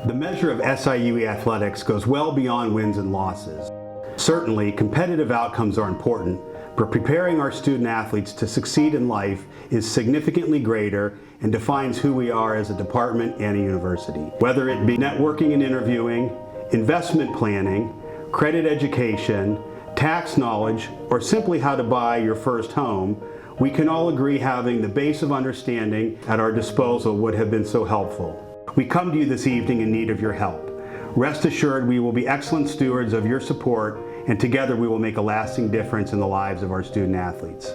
The measure of SIUE athletics goes well beyond wins and losses. Certainly, competitive outcomes are important, but preparing our student athletes to succeed in life is significantly greater and defines who we are as a department and a university. Whether it be networking and interviewing, investment planning, credit education, tax knowledge, or simply how to buy your first home, we can all agree having the base of understanding at our disposal would have been so helpful. We come to you this evening in need of your help. Rest assured we will be excellent stewards of your support, and together we will make a lasting difference in the lives of our student athletes.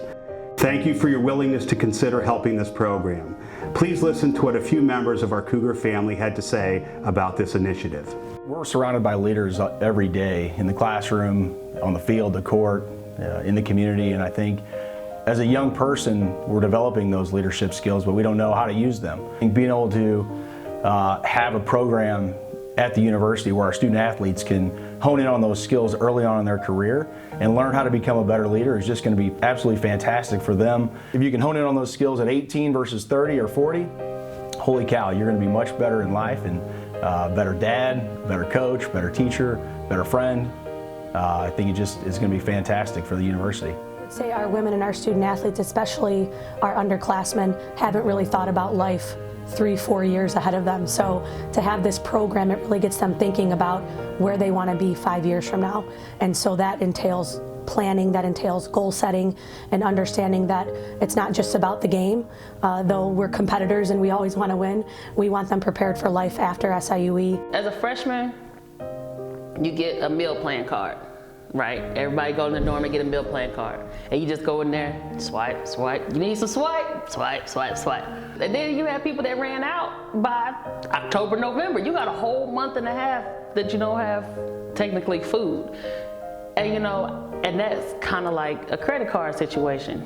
Thank you for your willingness to consider helping this program. Please listen to what a few members of our Cougar family had to say about this initiative. We're surrounded by leaders every day, in the classroom, on the field, the court, in the community, and I think as a young person we're developing those leadership skills, but we don't know how to use them. And being able to have a program at the university where our student athletes can hone in on those skills early on in their career and learn how to become a better leader is just going to be absolutely fantastic for them. If you can hone in on those skills at 18 versus 30 or 40, holy cow, you're going to be much better in life, and better dad, better coach, better teacher, better friend. I think it just is going to be fantastic for the university. I'd say our women and our student athletes, especially our underclassmen, haven't really thought about life 3-4 years ahead of them. So to have this program, it really gets them thinking about where they want to be 5 years from now. And so that entails planning, that entails goal setting, and understanding that it's not just about the game. Though we're competitors and we always want to win, we want them prepared for life after SIUE. As a freshman, you get a meal plan card, right? Everybody go in the dorm and get a meal plan card. And you just go in there, swipe, swipe. You need some swipe, swipe, swipe, swipe. And then you have people that ran out by October, November. You got a whole month and a half that you don't have technically food. And you know, and that's kind of like a credit card situation.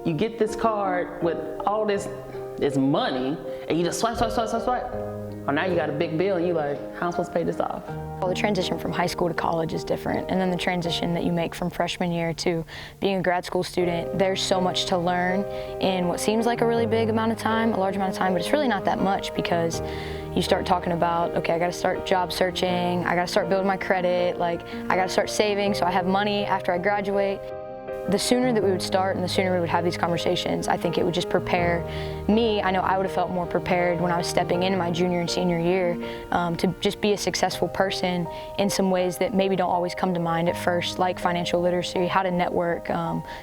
You get this card with all this money, and you just swipe, swipe, swipe, swipe, swipe. Well, now you got a big bill, and you're like, how am I supposed to pay this off? Well, the transition from high school to college is different, and then the transition that you make from freshman year to being a grad school student, there's so much to learn in what seems like a really big amount of time, a large amount of time, but it's really not that much, because you start talking about, okay, I gotta start job searching, I gotta start building my credit, like, I gotta start saving so I have money after I graduate. The sooner that we would start and the sooner we would have these conversations, I think it would just prepare me. I know I would have felt more prepared when I was stepping into my junior and senior year to just be a successful person in some ways that maybe don't always come to mind at first, like financial literacy, how to network,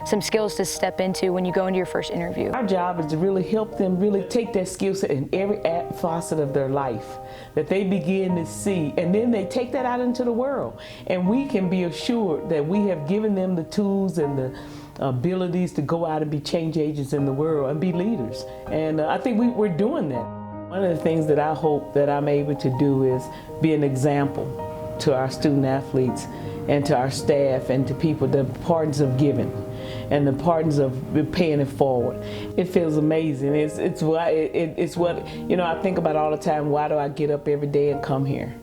some skills to step into when you go into your first interview. Our job is to really help them really take that skill set in every facet of their life that they begin to see, and then they take that out into the world. And we can be assured that we have given them the tools and the abilities to go out and be change agents in the world and be leaders. And I think we're doing that. One of the things that I hope that I'm able to do is be an example to our student athletes and to our staff and to people, the importance of giving and the importance of paying it forward. It feels amazing. It's what, you know, I think about all the time, why do I get up every day and come here?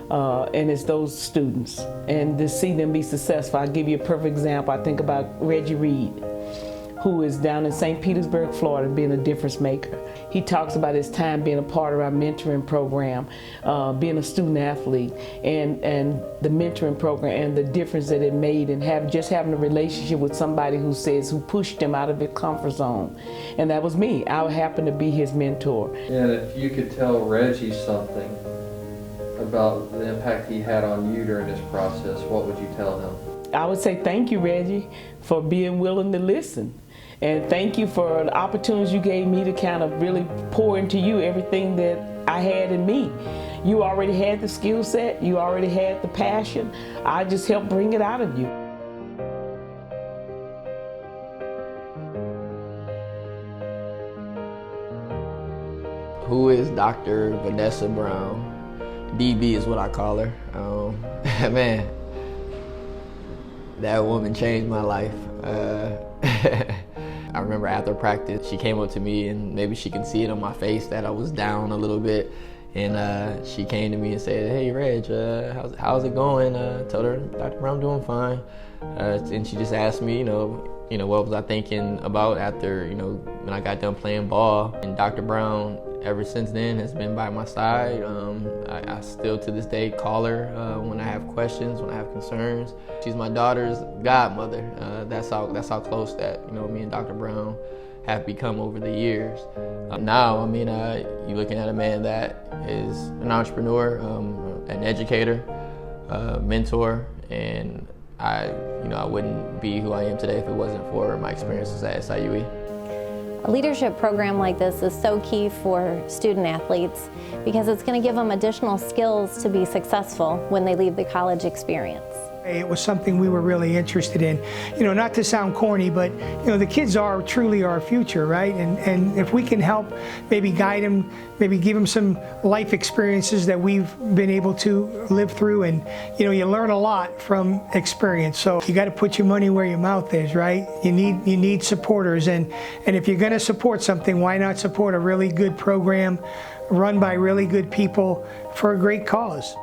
And it's those students, and to see them be successful. I'll give you a perfect example. I think about Reggie Reed, who is down in St. Petersburg, Florida, being a difference maker. He talks about his time being a part of our mentoring program, being a student athlete, and the mentoring program and the difference that it made, and just having a relationship with somebody who pushed him out of his comfort zone. And that was me. I happened to be his mentor. And if you could tell Reggie something about the impact he had on you during this process, what would you tell him? I would say thank you, Reggie, for being willing to listen. And thank you for the opportunities you gave me to kind of really pour into you everything that I had in me. You already had the skill set, you already had the passion. I just helped bring it out of you. Who is Dr. Vanessa Brown? DB is what I call her. Man, that woman changed my life. I remember after practice, she came up to me, and maybe she could see it on my face that I was down a little bit. And she came to me and said, "Hey, Reg, how's it going?" Told her, "Dr. Brown, I'm doing fine." And she just asked me, what was I thinking about after, when I got done playing ball. And Dr. Brown ever since then has been by my side. I still to this day call her when I have questions, when I have concerns. She's my daughter's godmother. That's how close that me and Dr. Brown have become over the years. Now, I mean, you're looking at a man that is an entrepreneur, an educator, mentor, and I wouldn't be who I am today if it wasn't for my experiences at SIUE. A leadership program like this is so key for student athletes because it's going to give them additional skills to be successful when they leave the college experience. It was something we were really interested in. Not to sound corny, but the kids are truly our future, right? And if we can help maybe guide them, maybe give them some life experiences that we've been able to live through, and you learn a lot from experience. So you got to put your money where your mouth is, right? You need supporters, and if you're going to support something, why not support a really good program run by really good people for a great cause?